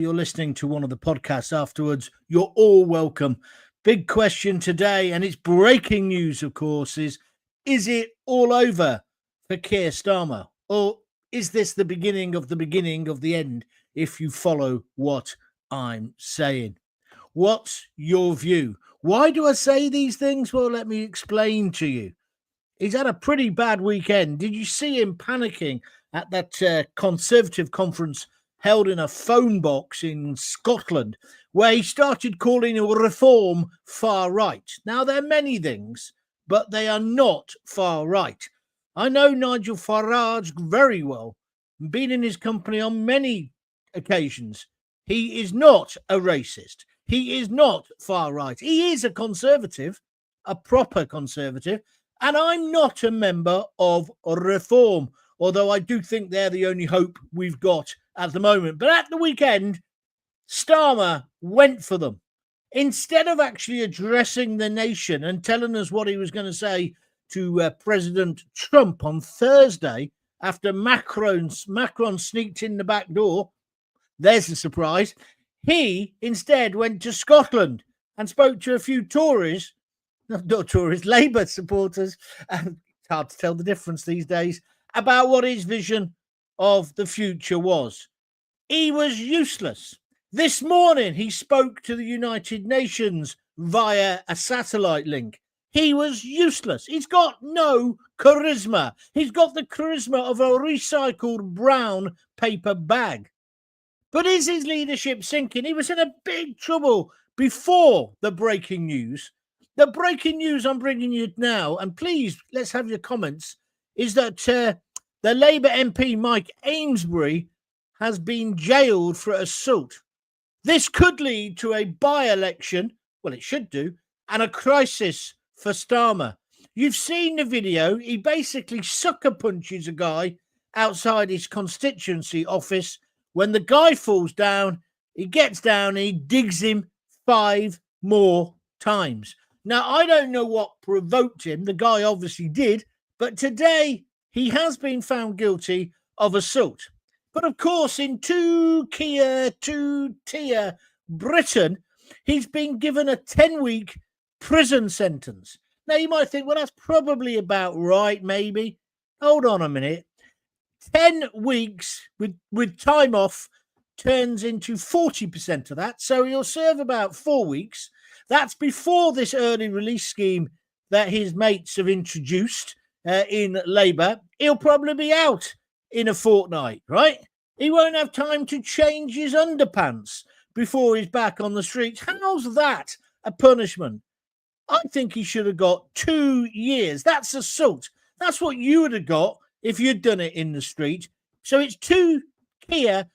You're listening to one of the podcasts afterwards. You're all welcome. Big question today, and it's breaking news, of course, is it all over for Keir Starmer? Or is this the beginning of the end, if you follow what I'm saying? What's your view? Why do I say these things? Well, let me explain to you. He's had a pretty bad weekend. Did you see him panicking at that Conservative conference held in a phone box in Scotland, where he started calling a reform far right? Now, there are many things, but they are not far right. I know Nigel Farage very well, been in his company on many occasions. He is not a racist. He is not far right. He is a conservative, a proper conservative. And I'm not a member of Reform, although I do think they're the only hope we've got at the moment. But at the weekend, Starmer went for them. Instead of actually addressing the nation and telling us what he was going to say to President Trump on Thursday, after Macron sneaked in the back door, there's a surprise, he instead went to Scotland and spoke to a few Tories, not Tories, Labour supporters, and it's hard to tell the difference these days, about what his vision of the future was. He was useless. This morning, he spoke to the United Nations via a satellite link. He was useless. He's got no charisma. He's got the charisma of a recycled brown paper bag. But is his leadership sinking? He was in a big trouble before the breaking news. The breaking news I'm bringing you now, and please, let's have your comments, is that the Labour MP Mike Amesbury has been jailed for assault. This could lead to a by-election, well, it should do, and a crisis for Starmer. You've seen the video. He basically sucker punches a guy outside his constituency office. When the guy falls down, he gets down and he digs him 5 more times. Now, I don't know what provoked him. The guy obviously did. But today, he has been found guilty of assault. But of course, in two-tier Britain, he's been given a 10-week prison sentence. Now, you might think, well, that's probably about right, maybe. Hold on a minute. 10 weeks with time off turns into 40% of that. So he'll serve about 4 weeks. That's before this early release scheme that his mates have introduced in Labour. He'll probably be out in a fortnight, right? He won't have time to change his underpants before he's back on the streets. How's that a punishment? I think he should have got 2 years. That's assault. That's what you would have got if you'd done it in the street. So it's two-tier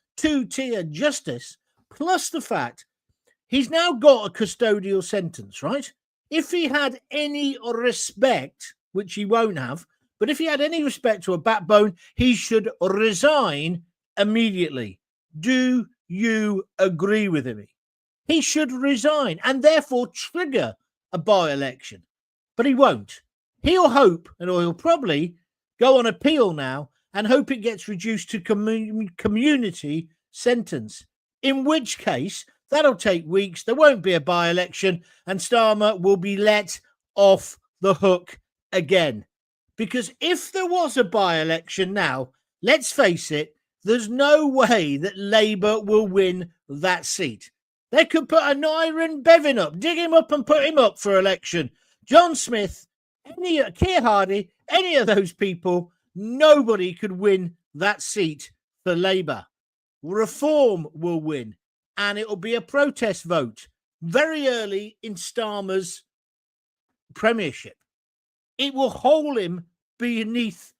justice, plus the fact he's now got a custodial sentence, right? If he had any respect, which he won't have, but if he had any respect to a backbone, he should resign immediately. Do you agree with him? He should resign and therefore trigger a by-election. But he won't. He'll hope, and he'll probably go on appeal now and hope it gets reduced to community sentence, in which case that'll take weeks. There won't be a by-election and Starmer will be let off the hook again. Because if there was a by-election now, let's face it, there's no way that Labour will win that seat. They could put a Nyron Bevan up, dig him up and put him up for election. John Smith, Keir Hardie, any of those people, nobody could win that seat for Labour. Reform will win, and it will be a protest vote very early in Starmer's premiership. It will hold him beneath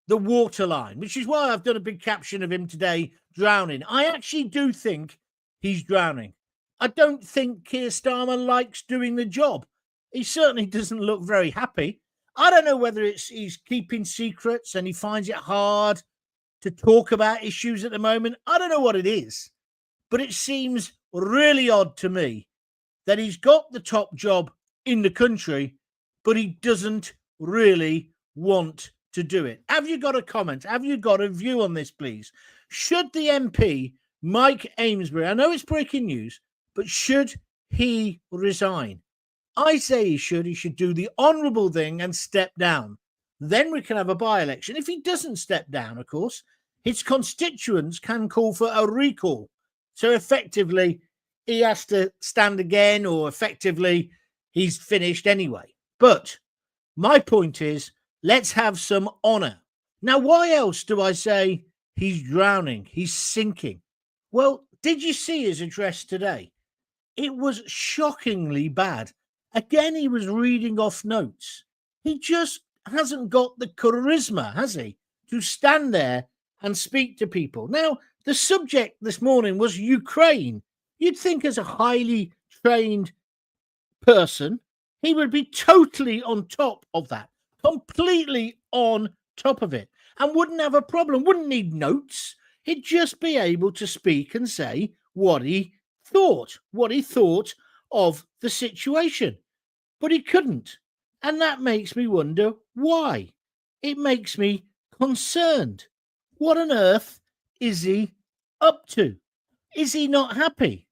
the waterline, which is why I've done a big caption of him today drowning. I actually do think he's drowning. I don't think Keir Starmer likes doing the job. He certainly doesn't look very happy. I don't know whether he's keeping secrets and he finds it hard to talk about issues at the moment. I don't know what it is, but it seems really odd to me that he's got the top job in the country, but he doesn't really want to do it. Have you got a comment? Have you got a view on this, please? Should the MP Mike Amesbury, I know it's breaking news, but should he resign? I say he should. He should do the honourable thing and step down. Then we can have a by-election. If he doesn't step down, of course, his constituents can call for a recall. So effectively, he has to stand again, or effectively, he's finished anyway. But my point is, let's have some honour. Now, why else do I say he's drowning, he's sinking? Well, did you see his address today? It was shockingly bad. Again, he was reading off notes. He just hasn't got the charisma, has he, to stand there and speak to people. Now, the subject this morning was Ukraine. You'd think as a highly trained person, he would be totally on top of that, completely on top of it, and wouldn't have a problem, wouldn't need notes. He'd just be able to speak and say what he thought of the situation. But he couldn't. And that makes me wonder why. It makes me concerned. What on earth is he up to? Is he not happy?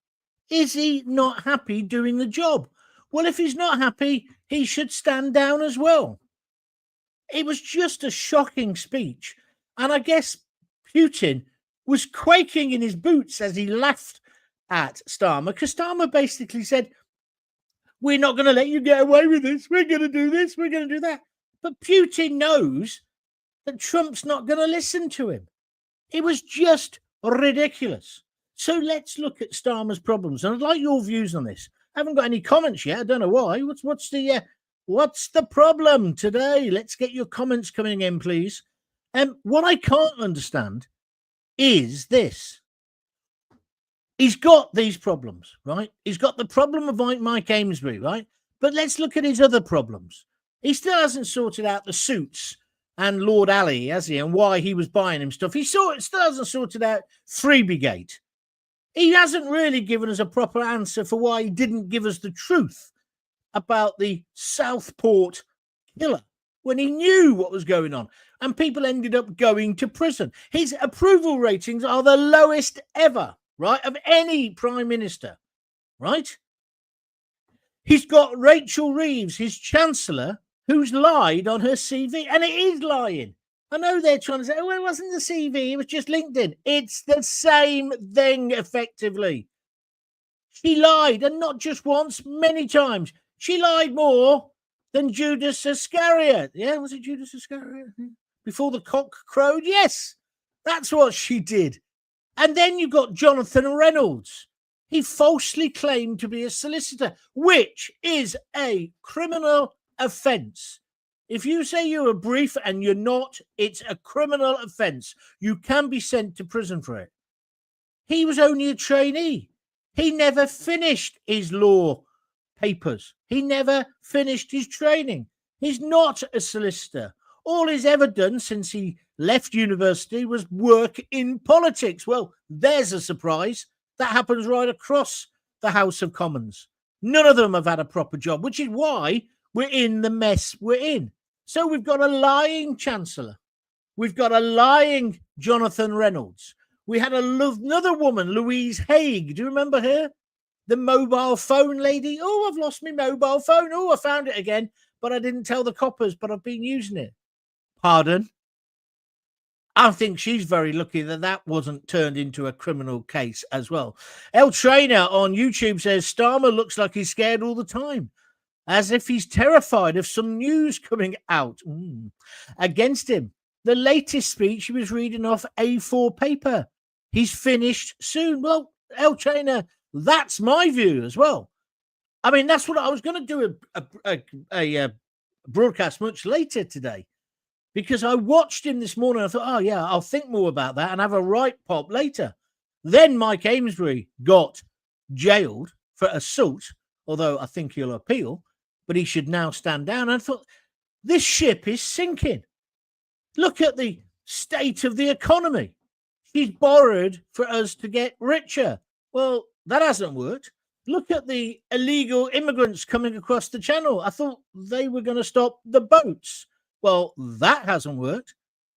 Is he not happy doing the job? Well, if he's not happy, he should stand down as well. It was just a shocking speech. And I guess Putin was quaking in his boots as he laughed at Starmer, because Starmer basically said, we're not going to let you get away with this. We're going to do this. We're going to do that. But Putin knows that Trump's not going to listen to him. It was just ridiculous. So let's look at Starmer's problems. And I'd like your views on this. I haven't got any comments yet. I don't know why. What's the problem today? Let's get your comments coming in, please. What I can't understand is this. He's got these problems, right? He's got the problem of Mike Amesbury, right? But let's look at his other problems. He still hasn't sorted out the suits and Lord Ali, has he? And why he was buying him stuff. He still hasn't sorted out Freebie-gate. He hasn't really given us a proper answer for why he didn't give us the truth about the Southport killer when he knew what was going on. And people ended up going to prison. His approval ratings are the lowest ever, right, of any prime minister, right? He's got Rachel Reeves, his chancellor, who's lied on her CV, and it is lying. I know they're trying to say, oh, it wasn't the CV, it was just LinkedIn. It's the same thing, effectively. She lied, and not just once, many times. She lied more than Judas Iscariot. Yeah, was it Judas Iscariot? Before the cock crowed? Yes, that's what she did. And then you've got Jonathan Reynolds. He falsely claimed to be a solicitor, which is a criminal offence. If you say you're a brief and you're not, it's a criminal offence. You can be sent to prison for it. He was only a trainee. He never finished his law papers. He never finished his training. He's not a solicitor. All he's ever done since he left university was work in politics. Well, there's a surprise. That happens right across the House of Commons. None of them have had a proper job, which is why we're in the mess we're in. So we've got a lying chancellor. We've got a lying Jonathan Reynolds. We had another woman, Louise Haig. Do you remember her? The mobile phone lady. Oh, I've lost my mobile phone. Oh, I found it again, but I didn't tell the coppers, but I've been using it. Pardon? I think she's very lucky that wasn't turned into a criminal case as well. El Trainer on YouTube says Starmer looks like he's scared all the time, as if he's terrified of some news coming out against him. The latest speech he was reading off A4 paper. He's finished soon. Well, El Trainer, that's my view as well. I mean, that's what I was going to do a broadcast much later today, because I watched him this morning. I thought, oh, yeah, I'll think more about that and have a right pop later. Then Mike Amesbury got jailed for assault, although I think he'll appeal, but he should now stand down. And I thought, this ship is sinking. Look at the state of the economy. She's borrowed for us to get richer. Well, that hasn't worked. Look at the illegal immigrants coming across the channel. I thought they were going to stop the boats. Well, that hasn't worked.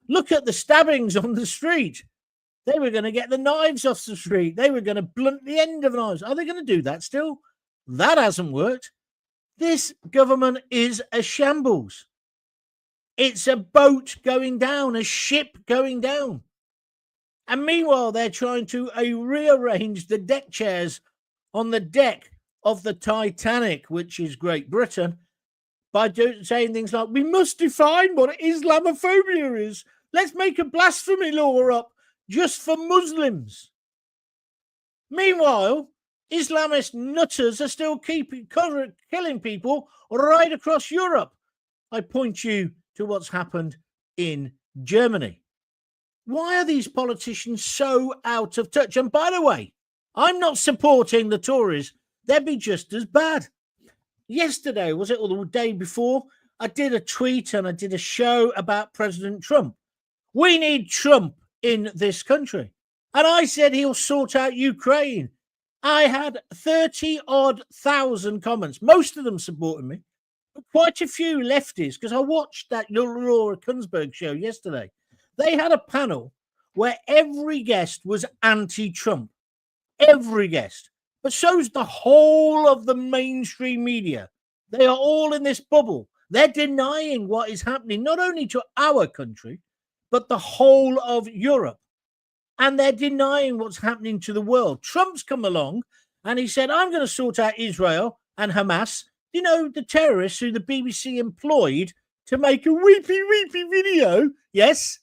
Look at the stabbings on the street. They were going to get the knives off the street. They were going to blunt the end of knives. Are they going to do that still? That hasn't worked. This government is a shambles. It's a boat going down, a ship going down. And meanwhile, they're trying to rearrange the deck chairs on the deck of the Titanic, which is Great Britain, by saying things like, we must define what Islamophobia is. Let's make a blasphemy law up just for Muslims. Meanwhile, Islamist nutters are still killing people right across Europe. I point you to what's happened in Germany. Why are these politicians so out of touch? And by the way, I'm not supporting the Tories. They'd be just as bad. Yesterday, was it, or the day before, I did a tweet and I did a show about President Trump. We need Trump in this country. And I said he'll sort out Ukraine. I had 30-odd thousand comments, most of them supporting me, but quite a few lefties, because I watched that Laura Kunsberg show yesterday. They had a panel where every guest was anti-Trump. Every guest. But so's the whole of the mainstream media. They are all in this bubble. They're denying what is happening, not only to our country, but the whole of Europe. And they're denying what's happening to the world. Trump's come along and he said, I'm going to sort out Israel and Hamas. You know, the terrorists who the BBC employed to make a weepy video. Yes,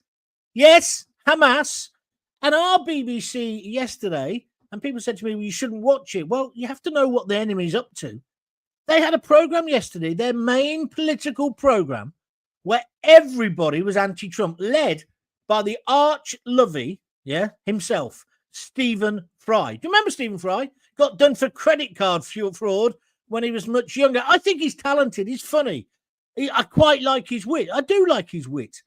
Hamas. And our BBC yesterday, and people said to me, well, you shouldn't watch it. Well, you have to know what the enemy's up to. They had a program yesterday, their main political program, where everybody was anti-Trump, led by the arch-lovey, himself, Stephen Fry. Do you remember Stephen Fry? Got done for credit card fraud when he was much younger. I think he's talented. He's funny. I quite like his wit. I do like his wit.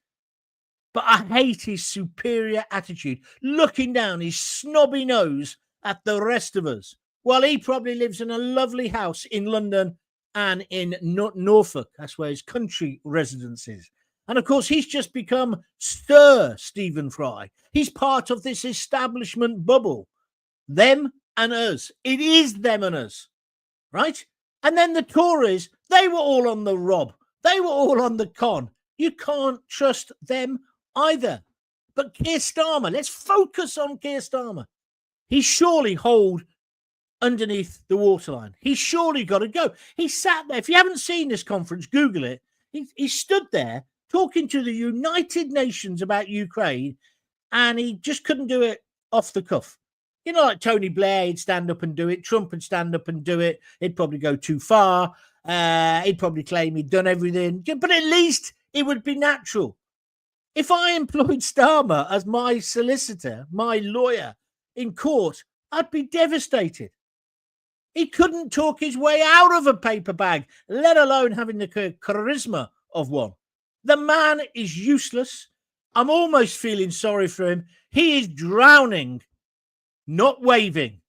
But I hate his superior attitude, looking down his snobby nose at the rest of us. Well, he probably lives in a lovely house in London and in Norfolk. That's where his country residence is. And, of course, he's just become Sir Stephen Fry. He's part of this establishment bubble. Them and us. It is them and us, right? And then the Tories, they were all on the rob. They were all on the con. You can't trust them either. But Keir Starmer, let's focus on Keir Starmer. He's surely holed underneath the waterline. He's surely got to go. He sat there. If you haven't seen this conference, Google it. He stood there talking to the United Nations about Ukraine, and he just couldn't do it off the cuff. You know, like Tony Blair, he'd stand up and do it. Trump would stand up and do it. He'd probably go too far. He'd probably claim he'd done everything. But at least it would be natural. If I employed Starmer as my solicitor, my lawyer in court, I'd be devastated. He couldn't talk his way out of a paper bag, let alone having the charisma of one. The man is useless. I'm almost feeling sorry for him. He is drowning, not waving.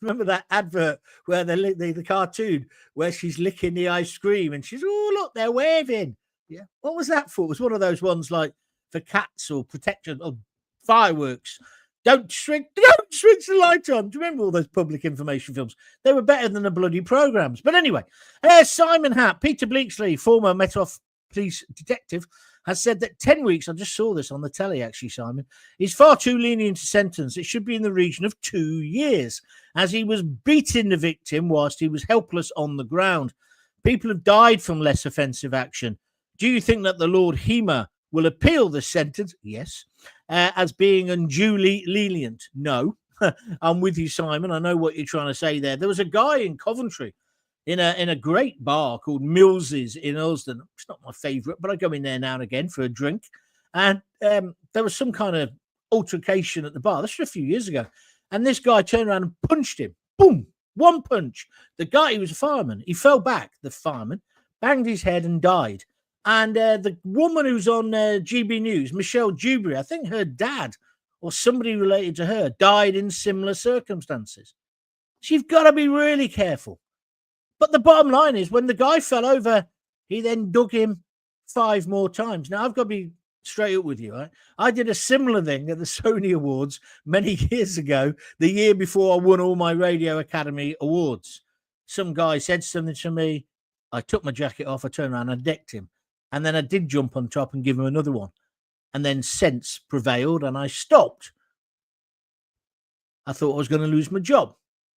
Remember that advert where the cartoon where she's licking the ice cream and she's, oh, look, they're waving. Yeah. What was that for? It was one of those ones like for cats or protection or fireworks. Don't switch the light on. Do you remember all those public information films? They were better than the bloody programmes. But anyway, Simon Hatt, Peter Bleaksley, former Met Office police detective, has said that 10 weeks, I just saw this on the telly actually, Simon, is far too lenient a sentence. It should be in the region of 2 years, as he was beating the victim whilst he was helpless on the ground. People have died from less offensive action. Do you think that the Lord Hema will appeal the sentence? Yes. As being unduly lenient? No. I'm with you, Simon. I know what you're trying to say there. There was a guy in Coventry in a great bar called Mills's in Ulsden. It's not my favourite, but I go in there now and again for a drink. And there was some kind of altercation at the bar. This was a few years ago. And this guy turned around and punched him. Boom! One punch. The guy, he was a fireman. He fell back, the fireman, banged his head and died. And the woman who's on GB News, Michelle Dewberry, I think her dad or somebody related to her died in similar circumstances. So you've got to be really careful. But the bottom line is when the guy fell over, he then dug him 5 more times. Now, I've got to be Straight up with you, right? I did a similar thing at the Sony Awards many years ago, the year before I won all my Radio Academy awards. Some guy said something to me. I took my jacket off, I turned around and decked him. And then I did jump on top and give him another one. And then sense prevailed and I stopped. I thought I was going to lose my job.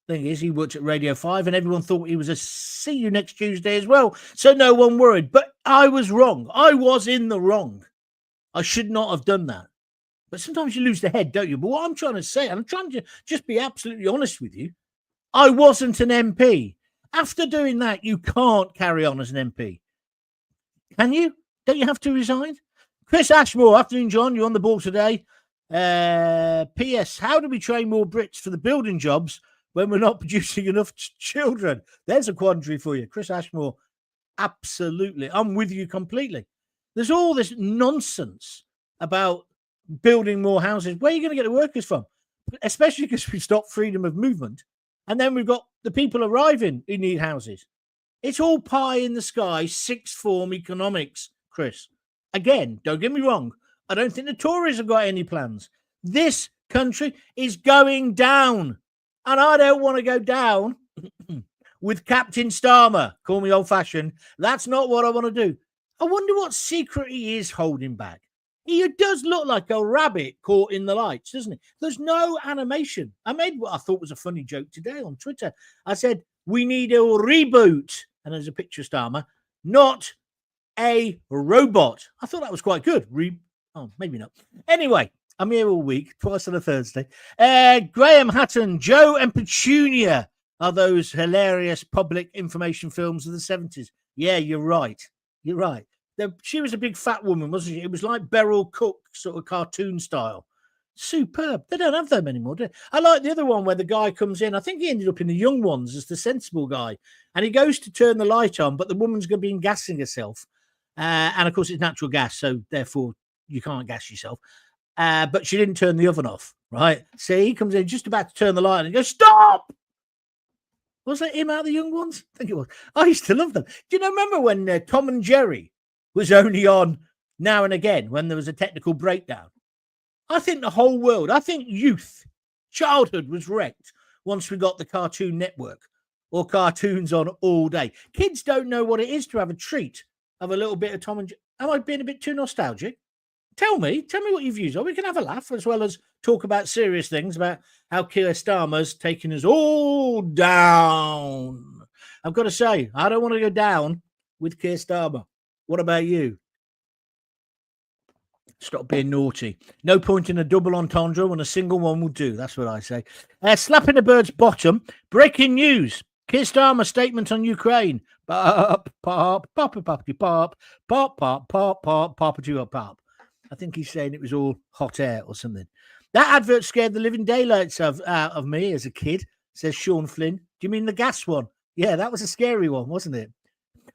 Thing is, he worked at Radio 5 and everyone thought he was a see you next Tuesday as well. So no one worried. But I was wrong. I was in the wrong. I should not have done that. But sometimes you lose the head, don't you? But what I'm trying to say, I'm trying to just be absolutely honest with you. I wasn't an MP. After doing that, you can't carry on as an MP. Can you? Don't you have to resign? Chris Ashmore, afternoon, John. You're on the ball today. P.S. How do we train more Brits for the building jobs when we're not producing enough children? There's a quandary for you. Chris Ashmore, absolutely. I'm with you completely. There's all this nonsense about building more houses. Where are you going to get the workers from? Especially because we stopped freedom of movement. And then we've got the people arriving who need houses. It's all pie in the sky, sixth form economics, Chris. Again, don't get me wrong. I don't think the Tories have got any plans. This country is going down. And I don't want to go down with Captain Starmer. Call me old-fashioned. That's not what I want to do. I wonder what secret he is holding back. He does look like a rabbit caught in the lights, doesn't he? There's no animation. I made what I thought was a funny joke today on Twitter. I said, we need a reboot. And there's a picture of Starmer, not a robot. I thought that was quite good. Oh, maybe not. Anyway, I'm here all week, twice on a Thursday. Graham Hatton, Joe and Petunia are those hilarious public information films of the 70s. Yeah, you're right. You're right. She was a big fat woman, wasn't she? It was like Beryl Cook, sort of cartoon style. Superb. They don't have them anymore, do they? I like the other one where the guy comes in. I think he ended up in the Young Ones as the sensible guy. And he goes to turn the light on, but the woman's going to be gassing herself. And, of course, it's natural gas, so therefore you can't gas yourself. But she didn't turn the oven off, right? So he comes in just about to turn the light on and goes, stop! Was that him out of the Young Ones? I think it was. I used to love them. Do you remember when Tom and Jerry was only on now and again when there was a technical breakdown? I think the whole world, I think youth, childhood was wrecked once we got the Cartoon Network or cartoons on all day. Kids don't know what it is to have a treat of a little bit of Tom and Jerry. Am I being a bit too nostalgic? Tell me what your views are. We can have a laugh as well as talk about serious things, about how Keir Starmer's taking us all down. I've got to say, I don't want to go down with Keir Starmer. What about you? Stop being naughty. No point in a double entendre when a single one will do. That's what I say. Slapping a bird's bottom. Breaking news. Keir Starmer statement on Ukraine. Pop, pop, pop, pop, pop, pop, pop, pop, pop, pop, pop, pop. I think he's saying it was all hot air or something. That advert scared the living daylights out of me as a kid, says Sean Flynn. Do you mean the gas one? Yeah, that was a scary one, wasn't it?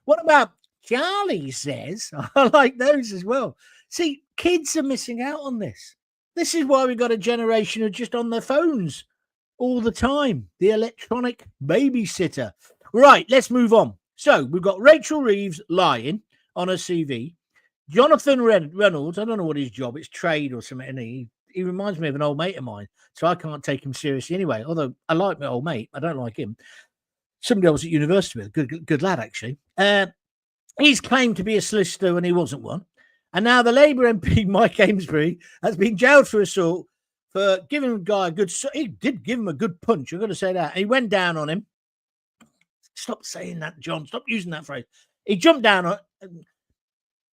What about Charlie says? I like those as well. See, kids are missing out on this. This is why we got a generation who are just on their phones all the time. The electronic babysitter. Right, let's move on. So we've got Rachel Reeves lying on her CV. Jonathan Reynolds, I don't know what his job, it's trade or something. And he reminds me of an old mate of mine, so I can't take him seriously anyway. Although I like my old mate, I don't like him. Somebody I was at university with, good lad, actually. He's claimed to be a solicitor when he wasn't one. And now the Labour MP Mike Amesbury has been jailed for assault for giving a guy a good... He did give him a good punch, I've got to say that. And he went down on him. Stop saying that, John. Stop using that phrase. He jumped down on...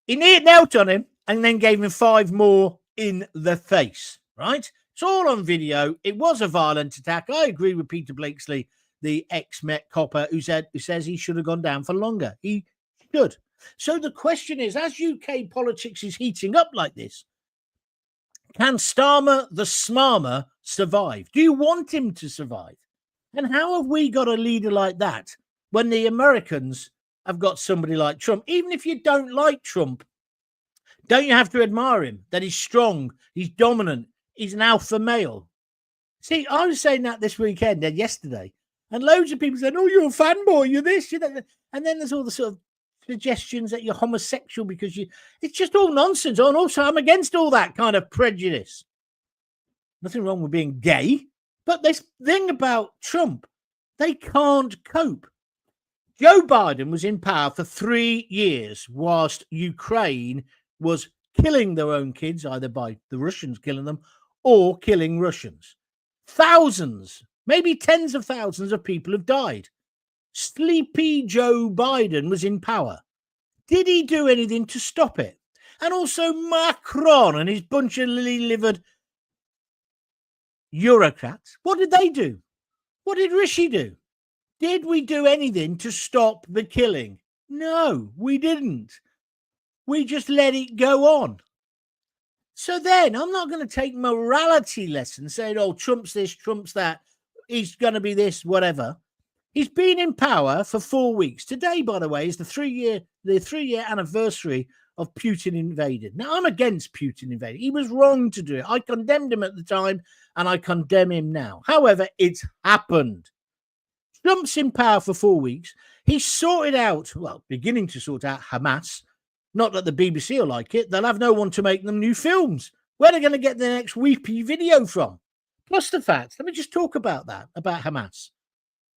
He knelt on him and then gave him 5 more in the face, right? It's all on video. It was a violent attack. I agree with Peter Blakesley, the ex-Met copper, who says he should have gone down for longer. He should. So the question is, as UK politics is heating up like this, can Starmer the Smarmer survive? Do you want him to survive? And how have we got a leader like that when the Americans have got somebody like Trump? Even if you don't like Trump, don't you have to admire him, that he's strong, he's dominant, he's an alpha male? See, I was saying that this weekend and yesterday, and loads of people said, oh, you're a fanboy, you're this, you're that. And then there's all the sort of suggestions that you're homosexual because it's just all nonsense. Oh, and also I'm against all that kind of prejudice. Nothing wrong with being gay, but this thing about Trump, they can't cope. Joe Biden was in power for 3 years whilst Ukraine was killing their own kids, either by the Russians killing them or killing Russians. Thousands, maybe tens of thousands of people have died. Sleepy Joe Biden was in power. Did he do anything to stop it? And also Macron and his bunch of lily-livered Eurocrats, what did they do? What did Rishi do? Did we do anything to stop the killing? No, we didn't. We just let it go on. So then I'm not going to take morality lessons saying, oh, Trump's this, Trump's that. He's going to be this, whatever. He's been in power for 4 weeks. Today, by the way, is the three-year anniversary of Putin invading. Now, I'm against Putin invading. He was wrong to do it. I condemned him at the time, and I condemn him now. However, it's happened. Trump's in power for 4 weeks. He's sorted out, well, beginning to sort out Hamas. Not that the BBC will like it. They'll have no one to make them new films. Where are they going to get the next weepy video from? Plus the fact, let me just talk about that, about Hamas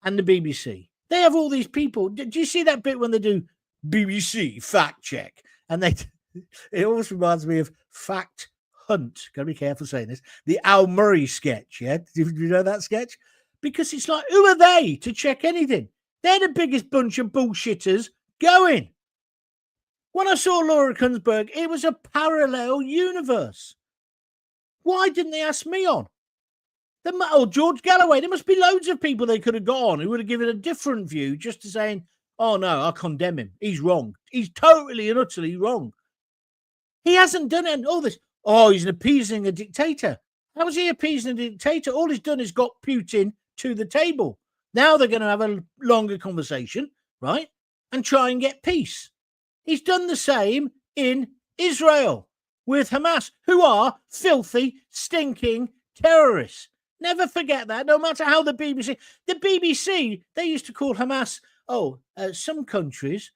and the BBC. They have all these people. Do you see that bit when they do BBC fact check? And it always reminds me of Fact Hunt. Got to be careful saying this. The Al Murray sketch, yeah? Do you know that sketch? Because it's like, who are they to check anything? They're the biggest bunch of bullshitters going. When I saw Laura Kunsberg, it was a parallel universe. Why didn't they ask me on? Or George Galloway. There must be loads of people they could have got on who would have given a different view just to saying, oh, no, I condemn him. He's wrong. He's totally and utterly wrong. He hasn't done it. All this, oh, he's appeasing a dictator. How is he appeasing a dictator? All he's done is got Putin to the table. Now they're going to have a longer conversation, right? And try and get peace. He's done the same in Israel with Hamas, who are filthy, stinking terrorists. Never forget that, no matter how the BBC, they used to call Hamas, some countries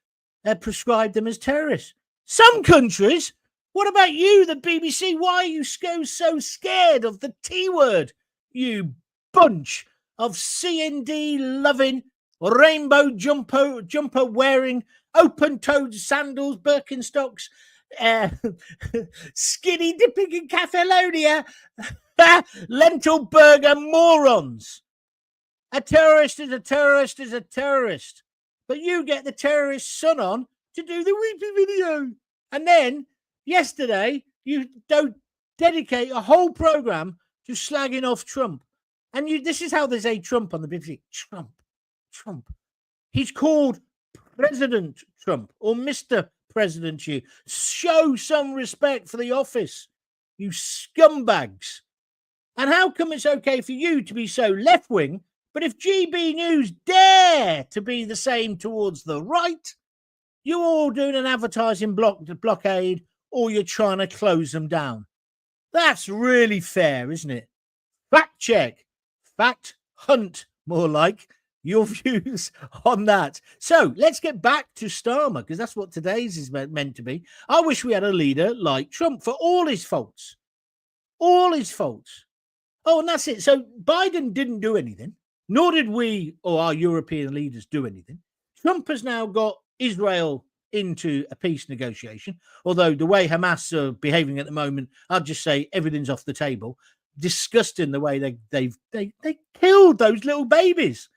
prescribe them as terrorists. Some countries? What about you, the BBC? Why are you so scared of the T word, you bunch of C&D loving, rainbow jumper wearing, open-toed sandals, Birkenstocks, skinny dipping in Catalonia, lentil burger morons. A terrorist is a terrorist is a terrorist. But you get the terrorist's son on to do the weepy video. And then, yesterday, you don't dedicate a whole program to slagging off Trump. And this is how they say Trump on the BBC. Trump. He's called President Trump or Mr. President. You show some respect for the office, you scumbags. And how come it's okay for you to be so left-wing, but if GB News dare to be the same towards the right, you're all doing an advertising blockade or you're trying to close them down? That's really fair, isn't it? Fact check. Fact hunt, more like, your views on that. So let's get back to Starmer, because that's what today's is meant to be. I wish we had a leader like Trump for all his faults. All his faults. Oh, and that's it. So Biden didn't do anything, nor did we or our European leaders do anything. Trump has now got Israel into a peace negotiation, although the way Hamas are behaving at the moment, I'd just say everything's off the table. Disgusting the way they killed those little babies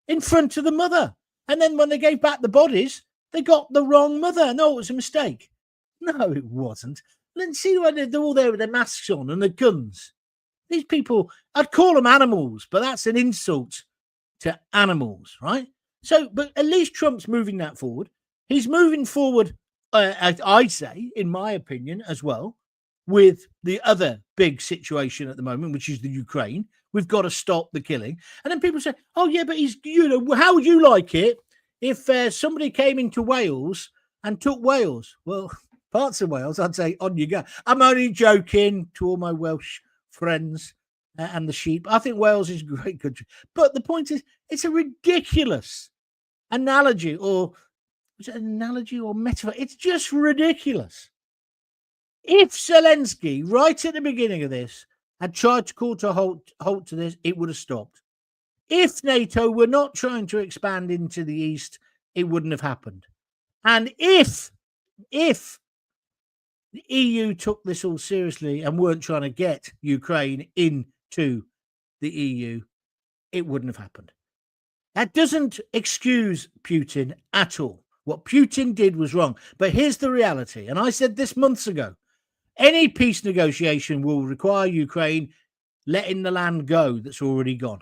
in front of the mother. And then when they gave back the bodies, they got the wrong mother. No, it was a mistake. No, it wasn't. Let's see when they're all there with their masks on and their guns. These people, I'd call them animals, but that's an insult to animals, right? So, but at least Trump's moving that forward. He's moving forward, I'd say, in my opinion, as well, with the other big situation at the moment, which is the Ukraine. We've got to stop the killing. And then people say, oh, yeah, but how would you like it if somebody came into Wales and took Wales? Well, parts of Wales, I'd say, on you go. I'm only joking to all my Welsh friends and the sheep. I think Wales is a great country. But the point is, it's a ridiculous analogy or Was it an analogy or metaphor? It's just ridiculous. If Zelensky, right at the beginning of this, had tried to call to halt to this, it would have stopped. If NATO were not trying to expand into the east, it wouldn't have happened. And if the EU took this all seriously and weren't trying to get Ukraine into the EU, it wouldn't have happened. That doesn't excuse Putin at all. What Putin did was wrong. But here's the reality, and I said this months ago. Any peace negotiation will require Ukraine letting the land go that's already gone.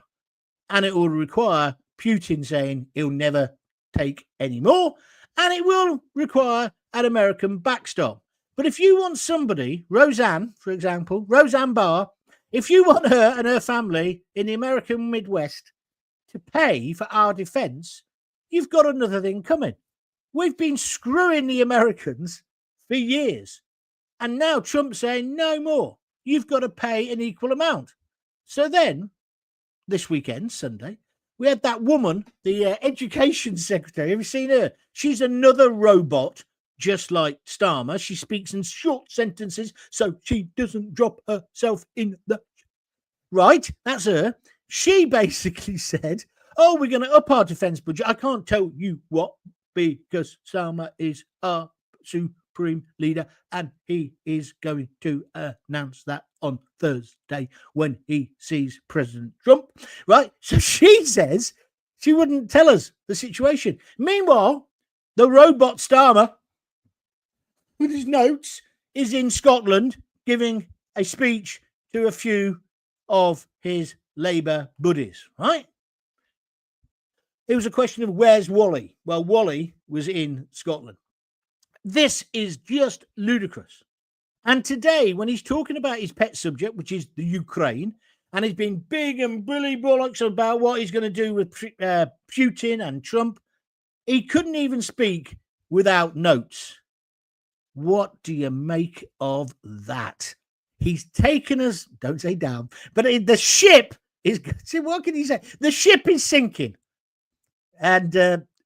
And it will require Putin saying he'll never take any more. And it will require an American backstop. But if you want somebody, Roseanne, for example, Roseanne Barr, if you want her and her family in the American Midwest to pay for our defense, you've got another thing coming. We've been screwing the Americans for years. And now Trump's saying no more. You've got to pay an equal amount. So then, this weekend, Sunday, we had that woman, the education secretary. Have you seen her? She's another robot, just like Starmer. She speaks in short sentences so she doesn't drop herself in the... Right, that's her. She basically said, oh, we're going to up our defence budget. I can't tell you what, because Starmer is our supreme leader, and he is going to announce that on Thursday when he sees President Trump. Right? So she says she wouldn't tell us the situation. Meanwhile, the robot Starmer, with his notes, is in Scotland giving a speech to a few of his Labour buddies. Right? It was a question of where's Wally? Well, Wally was in Scotland. This is just ludicrous. And today, when he's talking about his pet subject, which is the Ukraine, and he's been big and bully bollocks about what he's going to do with Putin and Trump, he couldn't even speak without notes. What do you make of that? He's taken us, don't say down, but the ship is, what can he say? The ship is sinking. And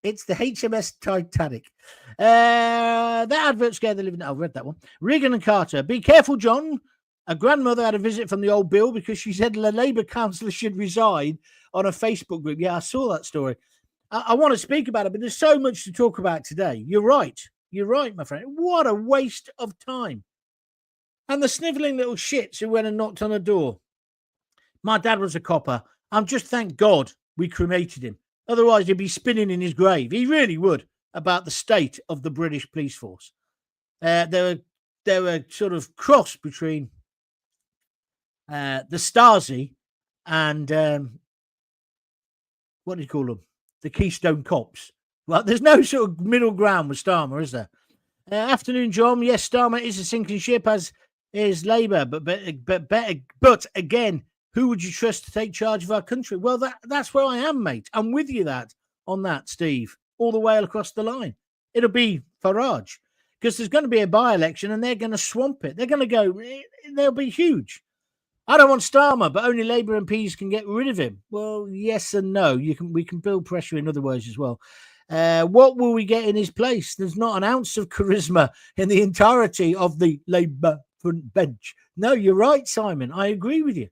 it's the HMS Titanic. That advert scared the living... I've read that one. Reagan and Carter. Be careful, John. A grandmother had a visit from the old Bill because she said the Labour councillor should resign on a Facebook group. Yeah, I saw that story. I want to speak about it, but there's so much to talk about today. You're right. You're right, my friend. What a waste of time. And the snivelling little shits who went and knocked on a door. My dad was a copper. I'm just thank God we cremated him. Otherwise, he'd be spinning in his grave. He really would, about the state of the British police force. They were sort of cross between the Stasi and what do you call them? The Keystone Cops. Well, there's no sort of middle ground with Starmer, is there? Afternoon, John. Yes, Starmer is a sinking ship, as is Labour. But again, who would you trust to take charge of our country? Well, that's where I am, mate. I'm with you on that, Steve, all the way across the line. It'll be Farage, because there's going to be a by-election and they're going to swamp it. They're going to go, they'll be huge. I don't want Starmer, but only Labour MPs can get rid of him. Well, yes and no. We can build pressure in other ways as well. What will we get in his place? There's not an ounce of charisma in the entirety of the Labour front bench. No, you're right, Simon. I agree with you.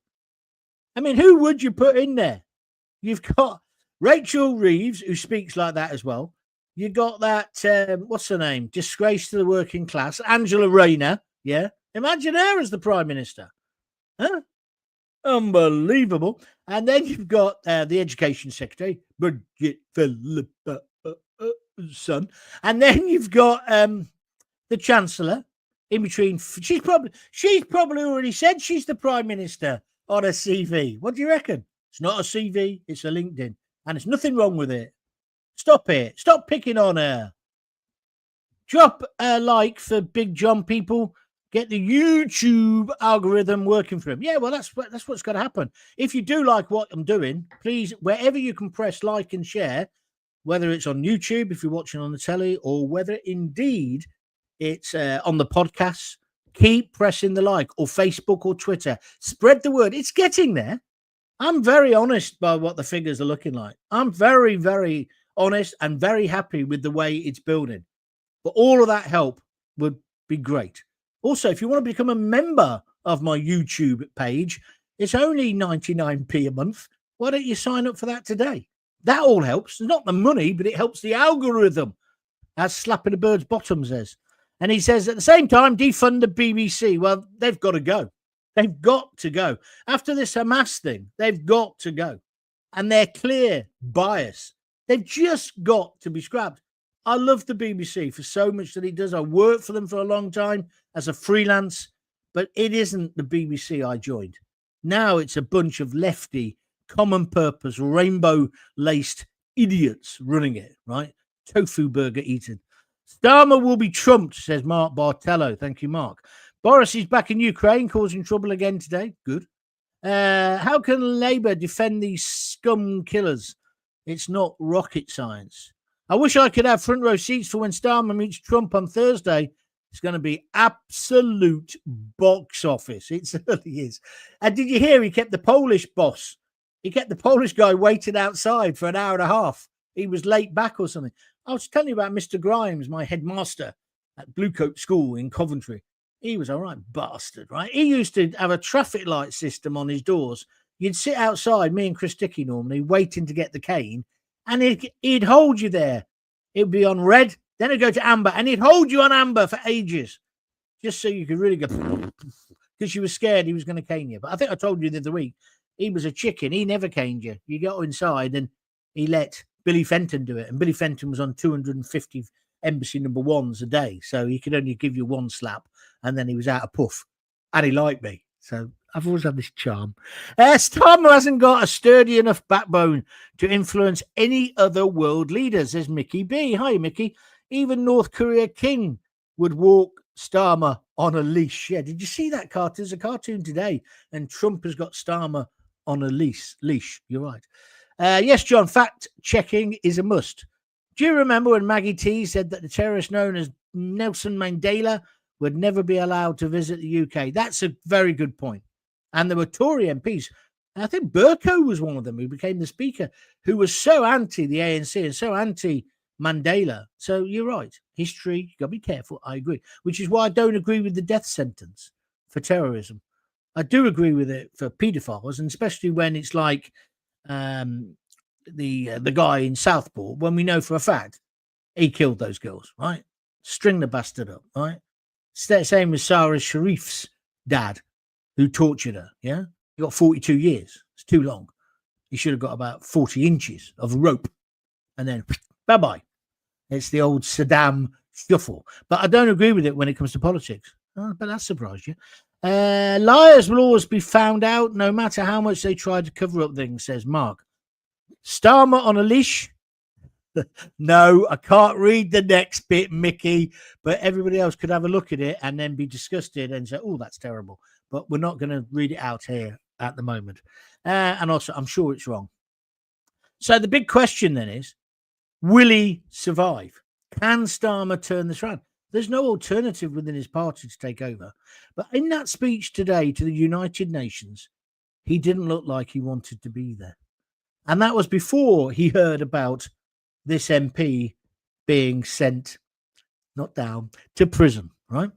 I mean, who would you put in there? You've got Rachel Reeves, who speaks like that as well. You got that, what's her name? Disgrace to the working class, Angela Rayner. Yeah. Imagine her as the Prime Minister. Huh? Unbelievable. And then you've got the Education Secretary, Bridget Philippa, son. And then you've got the Chancellor in between. She's probably already said she's the Prime Minister on a CV. What do you reckon? It's not a CV, it's a LinkedIn. And there's nothing wrong with it. Stop it. Stop picking on her. Drop a like for Big John, people. Get the YouTube algorithm working for him. Yeah, well, that's what's going to happen. If you do like what I'm doing, please, wherever you can press like and share, whether it's on YouTube, if you're watching on the telly, or whether indeed it's on the podcast, keep pressing the like, or Facebook or Twitter. Spread the word. It's getting there. I'm very honest by what the figures are looking like. I'm very, very honest, and very happy with the way it's building. But all of that help would be great. Also, if you want to become a member of my YouTube page, it's only 99p a month. Why don't you sign up for that today? That all helps. Not the money, but it helps the algorithm, as Slapping a Bird's Bottom says. And he says, at the same time, defund the BBC. Well, they've got to go. They've got to go. After this Hamas thing, they've got to go. And their clear bias, they've just got to be scrapped. I love the BBC for so much that it does. I worked for them for a long time as a freelance, but it isn't the BBC I joined. Now it's a bunch of lefty, common purpose, rainbow-laced idiots running it, right? Tofu burger eating. Starmer will be trumped, says Mark Bartello. Thank you, Mark. Boris is back in Ukraine, causing trouble again today. Good. How can Labour defend these scum killers? It's not rocket science. I wish I could have front row seats for when Starmer meets Trump on Thursday. It's going to be absolute box office. It certainly is. And did you hear he kept the Polish boss? He kept the Polish guy waiting outside for an hour and a half. He was late back or something. I was telling you about Mr. Grimes, my headmaster at Bluecoat School in Coventry. He was all right, bastard, right? He used to have a traffic light system on his doors. You'd sit outside, me and Chris Dickey normally, waiting to get the cane, and he'd hold you there. It would be on red, then it'd go to amber, and he'd hold you on amber for ages, just so you could really go, because you were scared he was going to cane you. But I think I told you the other week, he was a chicken. He never caned you. You got inside, and he let Billy Fenton do it, and Billy Fenton was on 250 embassy number ones a day, so he could only give you one slap, and then he was out of puff, and he liked me. So I've always had this charm. Starmer hasn't got a sturdy enough backbone to influence any other world leaders, says Mickey B. Hi, Mickey. Even North Korea King would walk Starmer on a leash. Yeah, did you see that cartoon? There's a cartoon today, and Trump has got Starmer on a leash. You're right. Yes, John, fact checking is a must. Do you remember when Maggie T said that the terrorist known as Nelson Mandela would never be allowed to visit the UK? That's a very good point. And there were Tory MPs. And I think Burko was one of them who became the speaker, who was so anti the ANC and so anti Mandela. So you're right. History, you got to be careful. I agree. Which is why I don't agree with the death sentence for terrorism. I do agree with it for paedophiles, and especially when it's like the guy in Southport, when we know for a fact he killed those girls, right? String the bastard up, right? Same with Sarah Sharif's dad, who tortured her, yeah? He got 42 years. It's too long. He should have got about 40 inches of rope, and then bye-bye. It's the old Saddam shuffle. But I don't agree with it when it comes to politics. Oh, but that surprised you. Liars will always be found out, no matter how much they try to cover up things, says Mark. Starmer on a leash? No, I can't read the next bit, Mickey, but everybody else could have a look at it and then be disgusted and say, oh, that's terrible. But we're not going to read it out here at the moment. And also, I'm sure it's wrong. So the big question then is, will he survive? Can Starmer turn this around? There's no alternative within his party to take over. But in that speech today to the United Nations, he didn't look like he wanted to be there. And that was before he heard about this MP being sent, not down, to prison, right?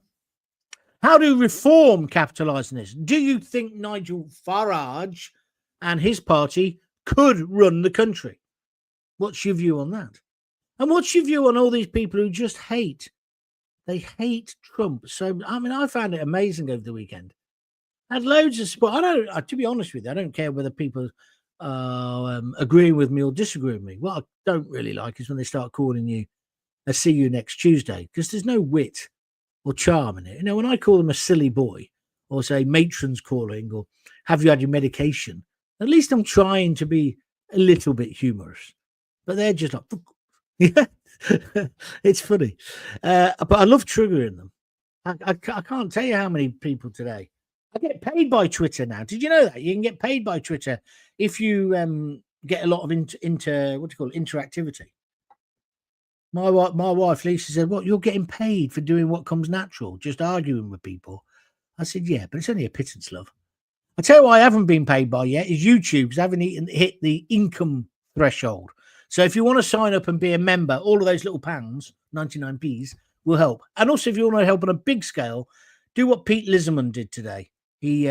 How do Reform capitalise on this? Do you think Nigel Farage and his party could run the country? What's your view on that? And what's your view on all these people who just hate? They hate Trump. So, I mean, I found it amazing over the weekend. I had loads of support. To be honest with you, I don't care whether people agreeing with me or disagree with me. What I don't really like is when they start calling you a see you next Tuesday, because there's no wit or charm in it. You know, when I call them a silly boy, or say matron's calling, or have you had your medication, at least I'm trying to be a little bit humorous. But they're just like, yeah, it's funny. But I love triggering them. I can't tell you how many people today. I get paid by Twitter now. Did you know that? You can get paid by Twitter if you get a lot of interactivity. My wife, Lisa, said, what, you're getting paid for doing what comes natural, just arguing with people? I said, yeah, but it's only a pittance, love. I tell you why I haven't been paid by yet is YouTube, because I haven't hit the income threshold. So if you want to sign up and be a member, all of those little pounds, 99p's, will help. And also, if you want to help on a big scale, do what Pete Lisman did today. He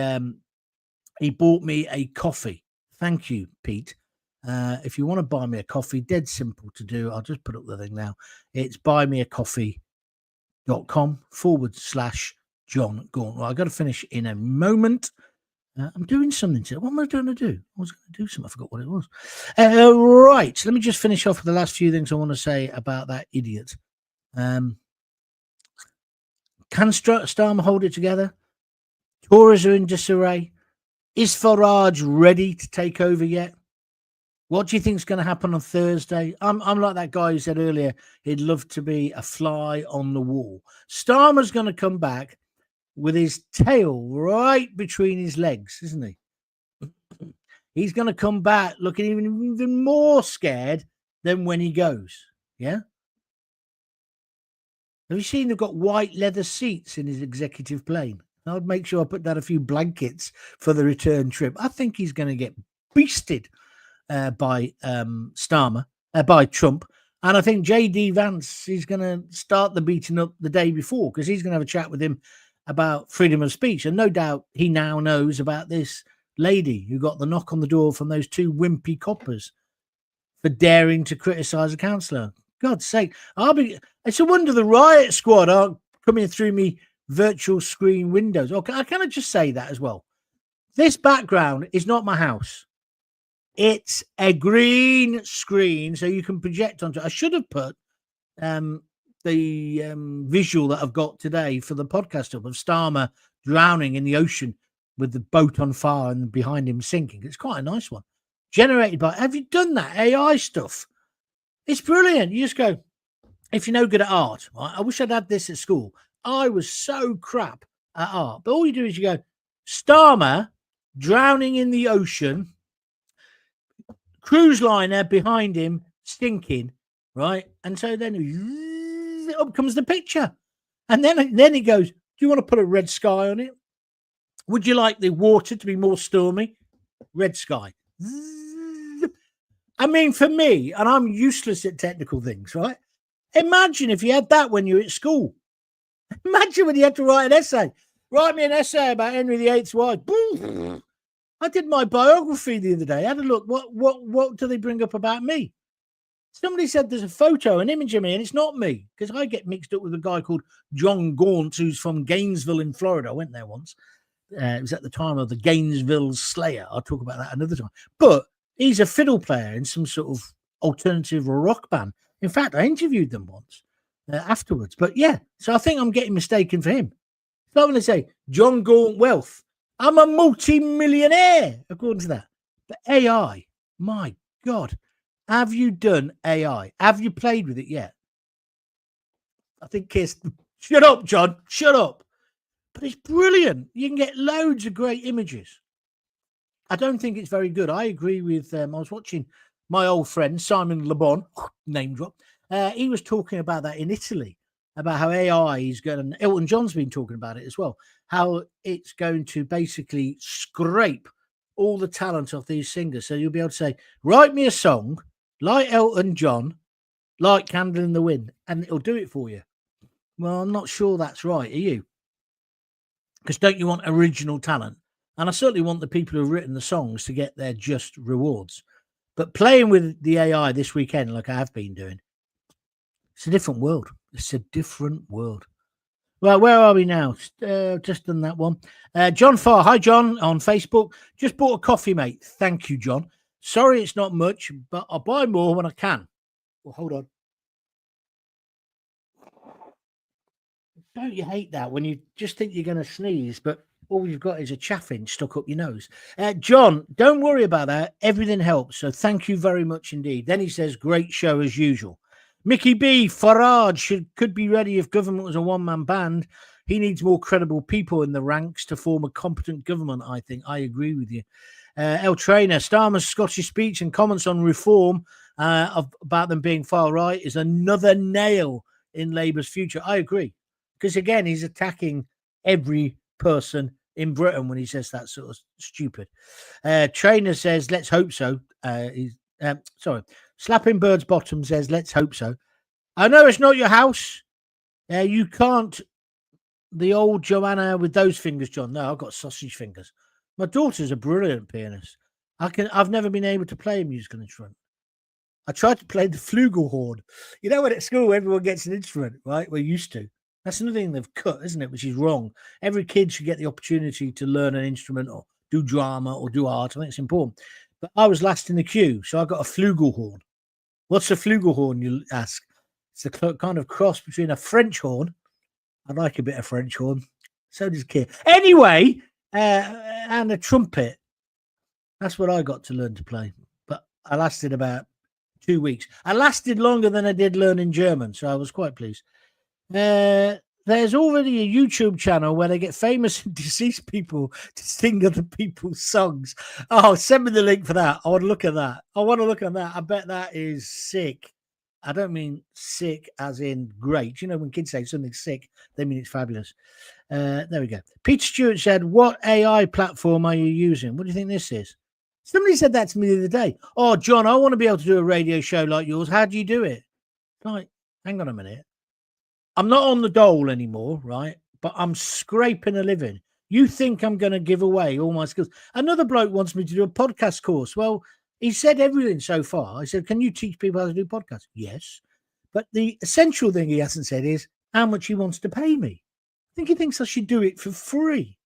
bought me a coffee. Thank you, Pete. If you want to buy me a coffee, dead simple to do. I'll just put up the thing now. It's buymeacoffee.com/Jon Gaunt. Well, I've got to finish in a moment. I'm doing something today. What am I going to do? I was going to do something. I forgot what it was. Right. Let me just finish off with the last few things I want to say about that idiot. Can Starmer hold it together? Tories are in disarray. Is Farage ready to take over yet? What do you think is going to happen on Thursday? I'm like that guy who said earlier he'd love to be a fly on the wall. Starmer's going to come back with his tail right between his legs, isn't he? He's going to come back looking even more scared than when he goes. Yeah? Have you seen they've got white leather seats in his executive plane? I'd make sure I put down a few blankets for the return trip. I think he's going to get beasted by Starmer, by Trump. And I think J.D. Vance is going to start the beating up the day before because he's going to have a chat with him about freedom of speech. And no doubt he now knows about this lady who got the knock on the door from those two wimpy coppers for daring to criticise a councillor. God's sake. It's a wonder the riot squad aren't coming through me virtual screen windows. Or can I just say that as well? This background is not my house. It's a green screen, so you can project onto it. I should have put the visual that I've got today for the podcast of Starmer drowning in the ocean with the boat on fire and behind him sinking. It's quite a nice one. Generated by, have you done that AI stuff? It's brilliant. You just go, if you're no good at art, right? I wish I'd had this at school. I was so crap at art. But all you do is you go, Starmer drowning in the ocean, cruise liner behind him stinking, right? And so then up comes the picture. And then he goes, do you want to put a red sky on it? Would you like the water to be more stormy? Red sky. I mean, for me, and I'm useless at technical things, right? Imagine if you had that when you were at school. Imagine when you had to write an essay. Write me an essay about Henry VIII's wife. I did my biography the other day. I had a look. What do they bring up about me? Somebody said there's a photo, an image of me, and it's not me because I get mixed up with a guy called Jon Gaunt, who's from Gainesville in Florida. I went there once. It was at the time of the Gainesville Slayer. I'll talk about that another time. But he's a fiddle player in some sort of alternative rock band. In fact, I interviewed them once afterwards. But yeah, so I think I'm getting mistaken for him. So I'm going to say Jon Gaunt Wealth. I'm a multi-millionaire, according to that. But AI, my God, have you done AI? Have you played with it yet? I think shut up, John, shut up. But it's brilliant. You can get loads of great images. I don't think it's very good. I agree with, I was watching my old friend, Simon Le Bon, name drop. He was talking about that in Italy, about how AI is going to, Elton John's been talking about it as well, how it's going to basically scrape all the talent of these singers. So you'll be able to say, write me a song like Elton John, like Candle in the Wind, and it'll do it for you. Well, I'm not sure that's right. Are you? Because don't you want original talent? And I certainly want the people who've written the songs to get their just rewards. But playing with the AI this weekend, like I have been doing, it's a different world. It's a different world. Right, where are we now? Just done that one. John Farr. Hi, John, on Facebook. Just bought a coffee, mate. Thank you, John. Sorry it's not much, but I'll buy more when I can. Well, hold on. Don't you hate that when you just think you're going to sneeze, but all you've got is a chaffinch stuck up your nose? John, don't worry about that. Everything helps. So thank you very much indeed. Then he says, great show as usual. Mickey B, Farage could be ready if government was a one-man band. He needs more credible people in the ranks to form a competent government, I think. I agree with you. El Trainer, Starmer's Scottish speech and comments on reform about them being far right is another nail in Labour's future. I agree. Because, again, he's attacking every person in Britain when he says that sort of stupid. Trainer says, let's hope so. Slapping Bird's Bottom says, let's hope so. I know it's not your house. You can't. The old Joanna with those fingers, John. No, I've got sausage fingers. My daughter's a brilliant pianist. I've never been able to play a musical instrument. I tried to play the flugelhorn. You know, when at school everyone gets an instrument, right? We're used to. That's another thing they've cut, isn't it? Which is wrong. Every kid should get the opportunity to learn an instrument or do drama or do art. I think it's important. But I was last in the queue, so I got a flugelhorn. What's a flugelhorn, you ask? It's a kind of cross between a French horn. I like a bit of French horn. So does Keir. Anyway, and a trumpet. That's what I got to learn to play. But I lasted about 2 weeks. I lasted longer than I did learning German, so I was quite pleased. There's already a YouTube channel where they get famous and deceased people to sing other people's songs. Oh, send me the link for that. I want to look at that. I bet that is sick. I don't mean sick as in great. You know, when kids say something's sick, they mean it's fabulous. There we go. Peter Stewart said, what AI platform are you using? What do you think this is? Somebody said that to me the other day. Oh, John, I want to be able to do a radio show like yours. How do you do it? Like, hang on a minute. I'm not on the dole anymore, right? But I'm scraping a living. You think I'm going to give away all my skills? Another bloke wants me to do a podcast course. Well, he said everything so far. I said, can you teach people how to do podcasts? Yes. But the essential thing he hasn't said is how much he wants to pay me. I think he thinks I should do it for free.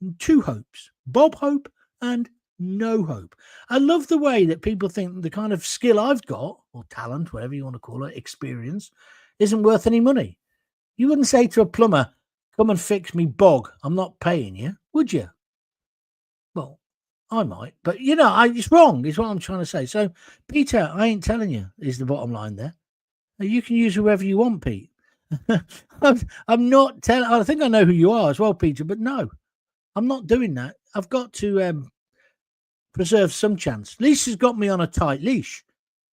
And two hopes, Bob Hope and no hope. I love the way that people think the kind of skill I've got, or talent, whatever you want to call it, experience, isn't worth any money. You wouldn't say to a plumber, come and fix me bog. I'm not paying you, would you? Well, I might, but you know, it's wrong, is what I'm trying to say. So, Peter, I ain't telling you, is the bottom line there. You can use whoever you want, Pete. I'm not telling. I think I know who you are as well, Peter, but no, I'm not doing that. I've got to preserve some chance. Lisa's got me on a tight leash.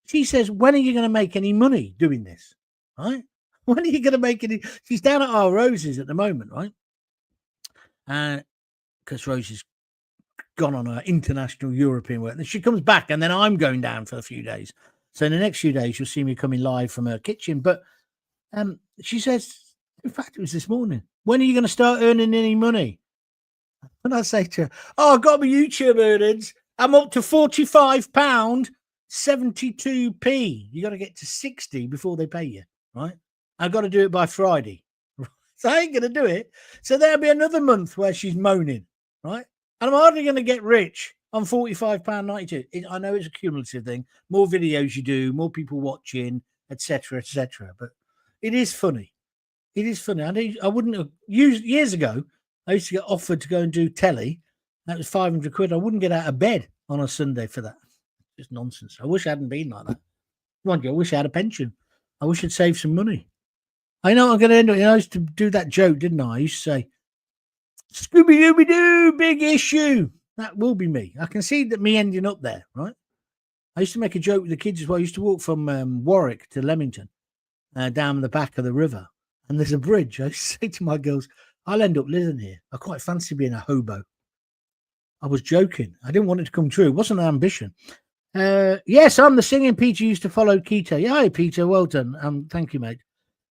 She says, when are you going to make any money doing this? Right? When are you going to make any? She's down at our Roses at the moment, right? Because Rose has gone on her international European work. And she comes back, and then I'm going down for a few days. So in the next few days, you'll see me coming live from her kitchen. But she says, in fact, it was this morning, when are you going to start earning any money? And I say to her, oh, I've got my YouTube earnings. I'm up to £45.72p. You got to get to 60 before they pay you, right? I've got to do it by Friday. So I ain't going to do it. So there'll be another month where she's moaning, right? And I'm hardly going to get rich on £45.92. I know it's a cumulative thing. More videos you do, more people watching, etc., etc. But it is funny. It is funny. I wouldn't have used years ago. I used to get offered to go and do telly. That was 500 quid. I wouldn't get out of bed on a Sunday for that. Just nonsense. I wish I hadn't been like that. Mind you, I wish I had a pension. I wish I'd saved some money. I know I'm going to end up. I used to do that joke, didn't I? I used to say, Scooby-Dooby-Doo, big issue. That will be me. I can see that me ending up there, right? I used to make a joke with the kids as well. I used to walk from Warwick to Leamington down the back of the river. And there's a bridge. I used to say to my girls, I'll end up living here. I quite fancy being a hobo. I was joking. I didn't want it to come true. It wasn't an ambition. Yes, I'm the singing Peter used to follow Keto. Yeah, hi, Peter. Well done. Thank you, mate.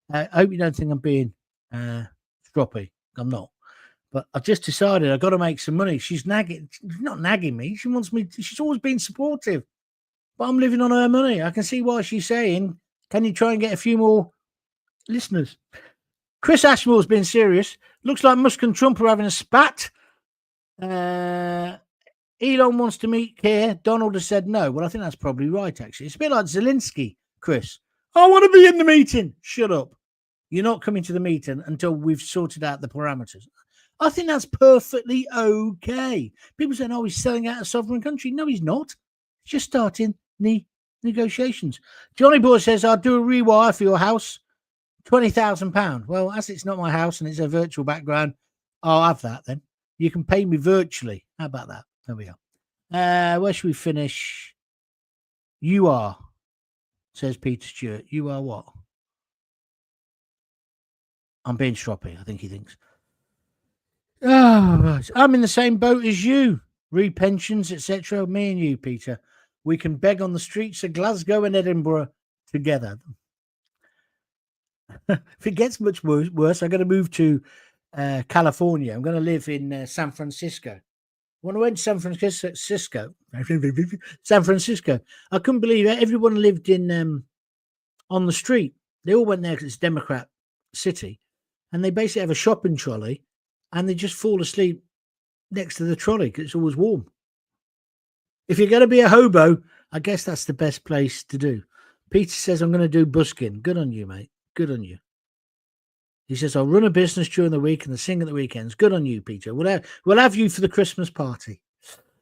I hope you don't think I'm being stroppy. I'm not. But I've just decided I've got to make some money. She's nagging. She's not nagging me. She wants me. She's always been supportive. But I'm living on her money. I can see why she's saying, can you try and get a few more listeners? Chris Ashmore's been serious. Looks like Musk and Trump are having a spat. Elon wants to meet Keir. Donald has said no. Well, I think that's probably right, actually. It's a bit like Zelensky, Chris. I want to be in the meeting. Shut up. You're not coming to the meeting until we've sorted out the parameters. I think that's perfectly okay. People saying, oh, he's selling out a sovereign country. No, he's not. He's just starting the negotiations. Johnny Boy says, I'll do a rewire for your house. £20,000. Well, as it's not my house and it's a virtual background, I'll have that then. You can pay me virtually. How about that? There we are. Where should we finish? You are, says Peter Stewart. You are what? I'm being stroppy, I think he thinks. Oh, I'm in the same boat as you. Repensions, etc. Me and you, Peter. We can beg on the streets of Glasgow and Edinburgh together. If it gets much worse, I'm going to move to California. I'm going to live in San Francisco. When I went to San Francisco, I couldn't believe it. Everyone lived in on the street. They all went there because it's Democrat city, and they basically have a shopping trolley, and they just fall asleep next to the trolley because it's always warm. If you're going to be a hobo, I guess that's the best place to do. Peter says, I'm going to do busking. Good on you, mate. Good on you. He says, I'll run a business during the week and the sing at the weekends. Good on you, Peter. We'll have you for the Christmas party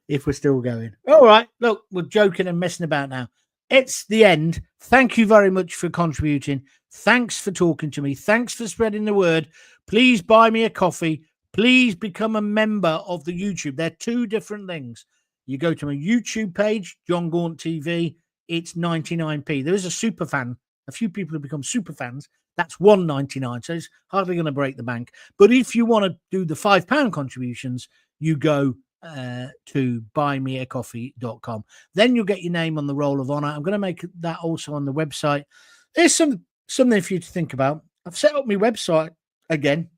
if we're still going. All right. Look, we're joking and messing about now. It's the end. Thank you very much for contributing. Thanks for talking to me. Thanks for spreading the word. Please buy me a coffee. Please become a member of the YouTube. They're two different things. You go to my YouTube page, Jon Gaunt TV. It's 99p. There is a super fan. A few people have become super fans. That's $1.99, so it's hardly going to break the bank. But if you want to do the £5 contributions, you go to buymeacoffee.com. Then you'll get your name on the roll of honor. I'm going to make that also on the website. There's something for you to think about. I've set up my website again.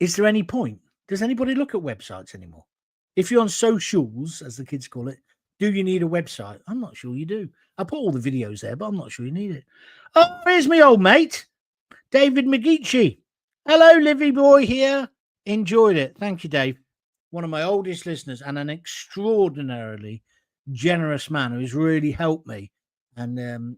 Is there any point? Does anybody look at websites anymore? If you're on socials, as the kids call it, do you need a website? I'm not sure you do. I put all the videos there, but I'm not sure you need it. Oh, here's my old mate, David McGeechy. Hello, Livy boy here. Enjoyed it. Thank you, Dave. One of my oldest listeners and an extraordinarily generous man who's really helped me and,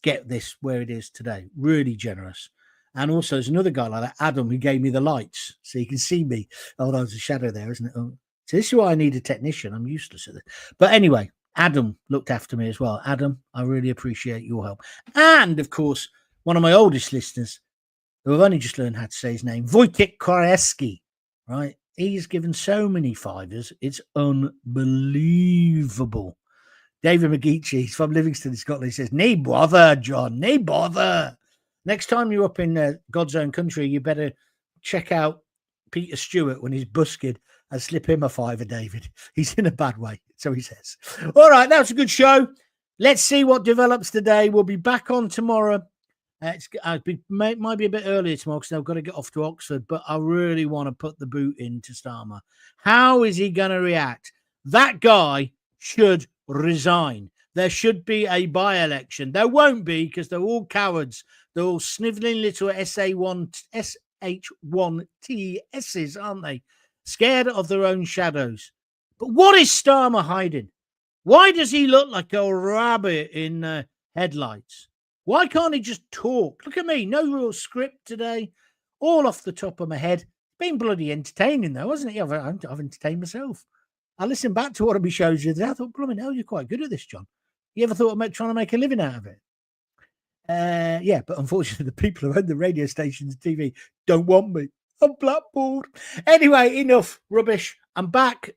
get this where it is today. Really generous. And also there's another guy like that, Adam, who gave me the lights so you can see me. Oh, there's a shadow there, isn't it? Oh. So this is why I need a technician. I'm useless at this. But anyway, Adam looked after me as well. Adam, I really appreciate your help. And, of course, one of my oldest listeners, who I've only just learned how to say his name, Wojciech Koreski, right? He's given so many fivers. It's unbelievable. David McGeechy, he's from Livingston, Scotland. He says, "Nay bother, John, nay bother." Next time you're up in God's own country, you better check out Peter Stewart when he's busking and slip him a fiver, David. He's in a bad way, so he says. All right, that was a good show. Let's see what develops today. We'll be back on tomorrow. It might be a bit earlier tomorrow because I've got to get off to Oxford, but I really want to put the boot into Starmer. How is he going to react? That guy should resign. There should be a by-election. There won't be because they're all cowards. They're all sniveling little SH1TSs, aren't they? Scared of their own shadows. But what is Starmer hiding? Why does he look like a rabbit in headlights? Why can't he just talk? Look at me. No real script today. All off the top of my head. Been bloody entertaining, though, hasn't it? I've entertained myself. I listened back to one of my shows the other day. I thought, blooming hell, you're quite good at this, John. You ever thought about trying to make a living out of it? Yeah, but unfortunately, the people who own the radio stations and TV don't want me. I'm blackboard. Anyway, enough rubbish. I'm back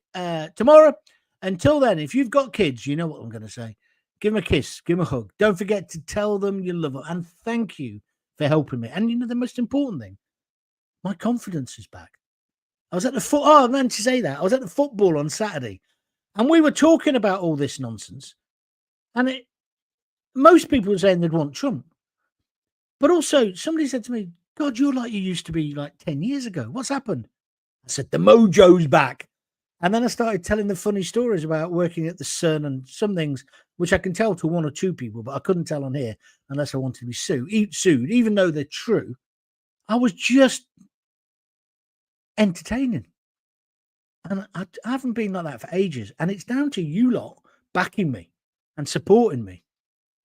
tomorrow. Until then, if you've got kids, you know what I'm going to say. Give them a kiss. Give them a hug. Don't forget to tell them you love them. And thank you for helping me. And you know the most important thing? My confidence is back. I was at the I meant to say that. I was at the football on Saturday. And we were talking about all this nonsense. And most people were saying they'd want Trump. But also, somebody said to me, God, you're like you used to be like 10 years ago. What's happened? I said, the mojo's back. And then I started telling the funny stories about working at the Sun and some things, which I can tell to one or two people, but I couldn't tell on here unless I wanted to be sued, even though they're true. I was just entertaining. And I haven't been like that for ages. And it's down to you lot backing me and supporting me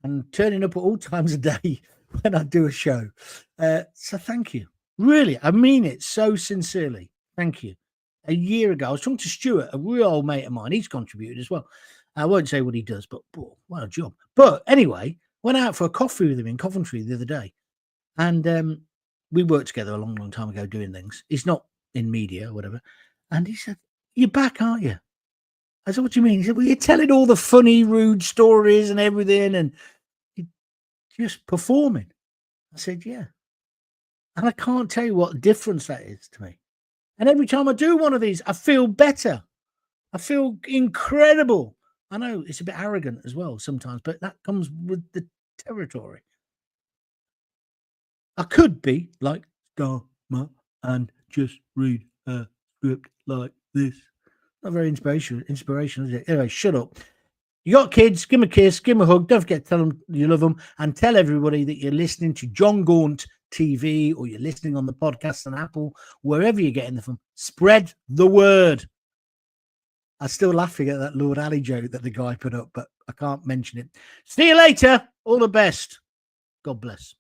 and turning up at all times of day when I do a show. So thank you. Really, I mean it so sincerely. Thank you. A year ago, I was talking to Stuart, a real old mate of mine. He's contributed as well. I won't say what he does, but what a job. But anyway, went out for a coffee with him in Coventry the other day. And we worked together a long, long time ago doing things. He's not in media or whatever. And he said, you're back, aren't you? I said, what do you mean? He said, well, you're telling all the funny, rude stories and everything and you're just performing. I said, yeah. And I can't tell you what difference that is to me. And every time I do one of these, I feel better. I feel incredible. I know it's a bit arrogant as well sometimes, but that comes with the territory. I could be like Starmer and just read a script like this. Not very inspirational, is it? Anyway, shut up. You got kids, give them a kiss, give them a hug. Don't forget to tell them you love them, and tell everybody that you're listening to Jon Gaunt TV, or you're listening on the podcast on Apple, wherever you're getting them from. Spread the word. I'm still laughing at that Lord Ali joke that the guy put up, but I can't mention it. See you later. All the best. God bless.